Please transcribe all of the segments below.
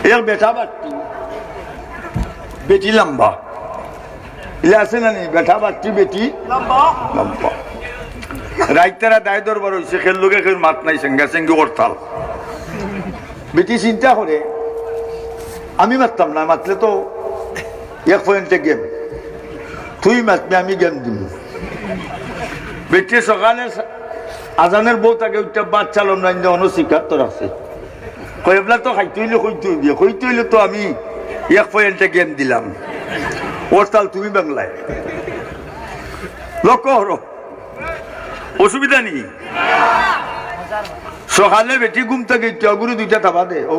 এক বেটা বাট্টি বেটি লম্বা ইলে আছে না নি বেটা বাট্টি বেটি লম্বা রাইতারা দায় দরবার হয়েছে খেল লোকে খেল মাত নাই সেঙ্গা সেঙ্গি করতাল বেটি চিন্তা করে আমি মারতাম না, মাতলে তো 1 পয়েন্টে গেম, তুই মাতবি আমি গেম দিব। বেটি সকালে আজানের বউ তাকে উঠতে বাদ চালন রাইন অন্য শিকার তো রাখছে কয়েবলা তো খাইতে হইলে হইতে হইলে তো আমি 1 পয়েন্টে গেম দিলাম। ওর তাল তুমি বাংলায় লক্ষ্য হরো, অসুবিধা নেই। সকালে বেটি ঘুম থেকে গুরু 2টা থাবা দে, ও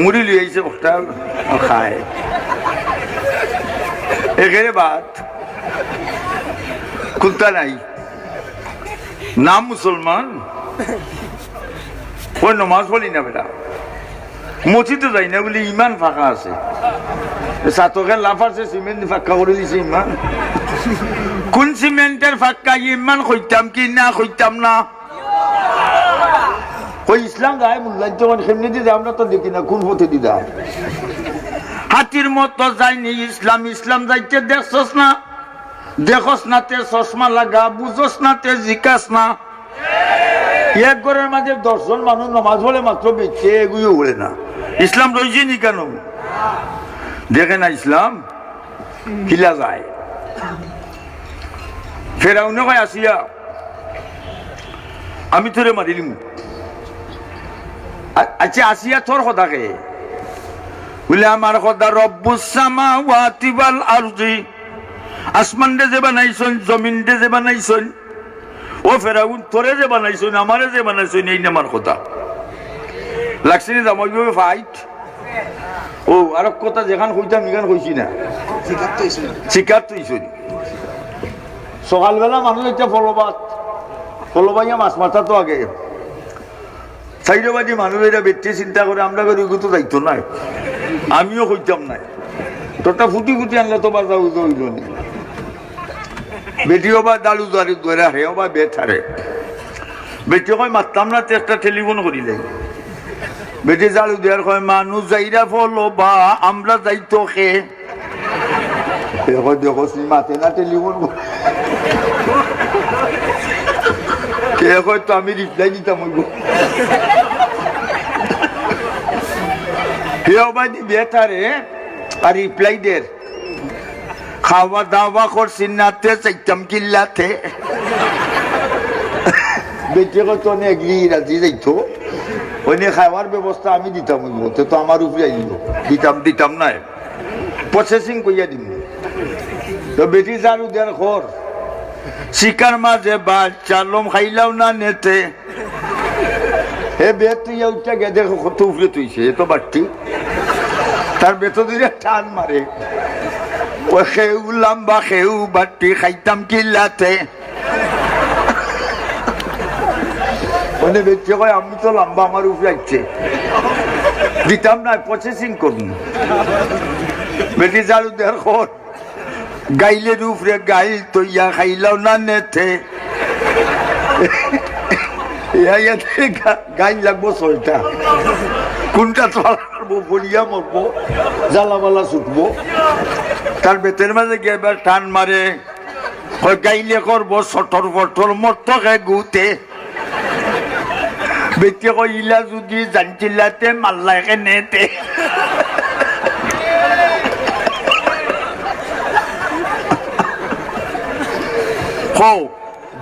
মুড়ি লিয়ে আইছে ওটা খায় এখানে বাদ খুলতা নাই। নাম মুসলমান, ওই নমাজ পড়ি না বেটা, মসজিদে যাই না বলি ইমান ফাঁকা আছে। সাতকে লাফারছে সিমেন্ট ফাঁকা করে দিছে ইমান। কোন সিমেন্টের ফাঁকা ইমান কইতাম কি না কইতাম না? ওই ইসলাম গায়ে মূল্যায় যখন সেমনি দিদা আমরা তো দেখি না কোন পথে দিদা। হাতির মতো যায়নি ইসলাম, ইসলাম যাইতে দেখছস না, দেখস না তে চশমা লাগা, বুঝস না তে জিকাস না। এক ঘরের মাঝে 10 জন মানুষ নমাজ পড়ে মাত্র বেঁচে এগুলো উড়ে না। ইসলাম রয়েছে নি কেন? দেখে না ইসলাম কিলা যায়। ফেরাউনে কয় আসিয়া আমি তোরে মারিলিম। আচ্ছা আসিয়া তোর কথাকে বলে আমার কথা রব্বুস সামাওয়াতি ওয়াল আরদি, আসমান দে যে বানাইছন জমিন দে যে বানাইছন, ও ফেরাউন তোরে যে বানাইছন আমারে যে বানাইছন এই আমার কথা লাগছে নি জামাই ফাইট। ও আর কথা যেখান কইতাম এখান কইছি না, শিকার তুইছন। সকালবেলা মানুষ একটা ফলবাইয়া মাছ মাথা তো আগে 4 বাজে মানুষ এটা বেটে চিন্তা করে আমরা করি তো যাইতো নাই, আমিও কইতাম নাই। তোরটা ফুটি আনলে তো বাজা উজো হইল নি। বেটিও বা দালু দাঁড়ি ধরে হেও বা বেট হারে। বেটি কয় মারতাম না, একটা টেলিফোন করিলে বেটি জালু দেওয়ার কয় মানুষ যাইরা ফলো বা আমরা যাইতো খে দেখো মাতে না টেলিফোন কে কয় তো আমি রিপ্লাই দিতাম হইব। হেও বা দি বেটারে আর রিপ্লাই দের খাওয়া দাওয়া করছি নাতে চাইতাম কিল্লাতে। বেটে কত অনেক রাজি যাইতো ওই খাওয়ার ব্যবস্থা আমি দিতাম, তো আমার উপরে আইল দিতাম না, প্রসেসিং কইয়া দিব। তো বেটি জারু দেয়ার ঘর শিকার মাঝে বাচ্চা লোম খাইলাও না নেতে। হে বেত তুই উঠা গে দেখো কত উপরে তুইছে, এ তো বাট্টি তার বেত দিয়ে টান মারে। ও খেউ লম্বা খেউ বাট্টি খাইতাম কিল্লাতে। মানে বেঁচে কয় আমি তো লম্বা আমার উপরে আসছে দিতাম না, প্রসেসিং করুন। বেটি জারু দেওয়ার খর গাইলের উপরে গাইল তৈয়া খাইলাও না নেতে। গাইল লাগবো 6টা, কোনটা চলাবো বলিয়া মরবো জ্বালাবালা ছুটবো। তার বেতের মাঝে গিয়ে এবার টান মারে, গাইলে করবো ছটর ফটর মরতকে গুতে। বেটে কইলা যদি জানছিলাতে মাল্লাকে নেতে।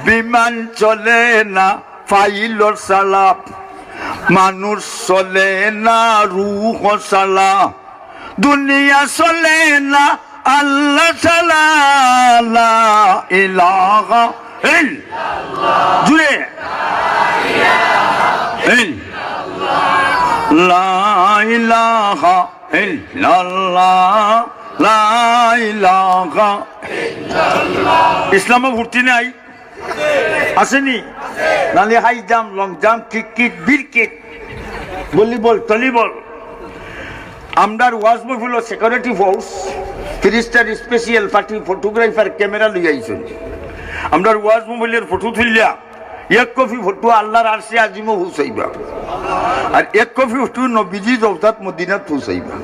বিমান চলে না ফাইলর সালাপ, মানুষ চলে না রূহ সালা, দুনিয়া চলে না আল্লাহ ছাড়া লা ইলাহা ইল্লাল্লাহ। জুড়ে লা ইলাহা ইল্লাল্লাহ, লা ইলাহা ইল্লাল্লাহ। ইসলামে ভর্তি নাই আসেনি? নালে high jump, long jump, cricket, বিরকেট, ভলিবল, টলিবল। আমরার ওয়াজ মহফিল security force 3 special party photographer camera লই আইছেন। আমরার ওয়াজ মহফিলের ফটো তুলিয়া এক কপি ফটো আল্লাহর আরশে আজিমও পৌঁছাইবা আর এক কপি ফটো নবীজি রওজাত মদিনাত পৌঁছাইবা